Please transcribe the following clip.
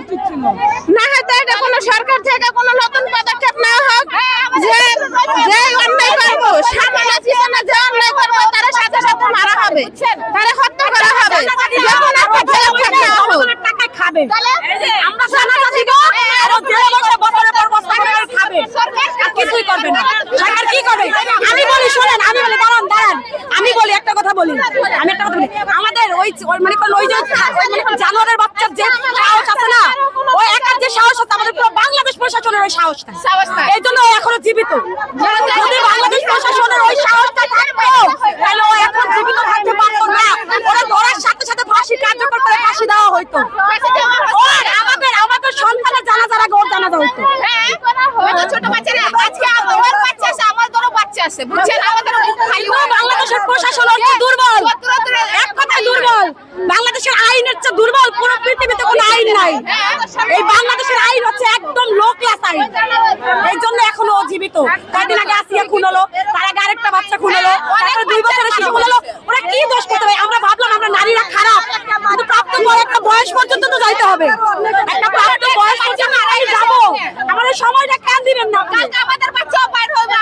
উচিত ছিল। না হয়তো এটা কোনো সরকার থেকে কোনো নতুন পদক্ষেপ নেওয়া হোক, যে অন্যায় করবো, সামনে পিছনে যে অন্যায় করবো তারা সাথে সাথে মারা হবে, তারা হত্যা করা হবে, যে কোনো একটা পদক্ষেপ নেওয়া হোক। টাকায় খাবে, আমরা জানাজা দিব আর জেলে বসে বছরের পর বছর করে খাবে, আর কিছুই করবে না। সরকার কি করবে? আমি বলি শোনেন, আমি বলি দাঁড়ান, আমি বলি একটা কথা বলি, আমাদের ওই মানে ওই যে জানোয়ারের বাচ্চার যে সাহস আছে না, ওই একার যে সাহস আছে, আমাদের পুরো বাংলাদেশ প্রশাসনের ওই সাহস নাই, এই জন্য ও এখনো জীবিত। যদি বাংলাদেশ প্রশাসনের ওই সাহসটা থাকতো তাহলে ও এখন জীবিত থাকতে পারতো না, ওরা ধরার সাথে সাথে ফাঁসি কার্যকর করে ফাঁসি দেওয়া হইতো। ওর আমাদের সন্তানের জানাজার আগে ওর জানাজা হইতো। ছোট বাচ্চারা আজকে আমার বাচ্চা আছে, আমার বড় বাচ্চা আছে, বুঝছেন? আমাদের বাংলাদেশের প্রশাসন হচ্ছে দুর্বল, এক কথায় দুর্বল। বাংলাদেশের আইনের চেয়ে দুর্বল পুরো পৃথিবীতে কোনো আইন নাই। এই বাংলাদেশের আইন হচ্ছে একদম লো ক্লাস আইন, এই জন্য এখনো ও জীবিত। কয়েকদিন আগে আসিয়া খুন হলো, তার আগে আরেকটা বাচ্চা খুন হলো, তারপরে 2 বছরের শিশু খুন হলো। ওরা কি দোষ করতে হবে? আমরা ভাবলাম আমরা নারীরা খারাপ, কিন্তু প্রাপ্ত একটা বয়স পর্যন্ত তো যাইতে হবে, একটা প্রাপ্ত বয়স পর্যন্ত আমরাই যাবো। আমাদের সময়টা কেন দিবেন না? আমাদের বাচ্চাও বাইর হবে।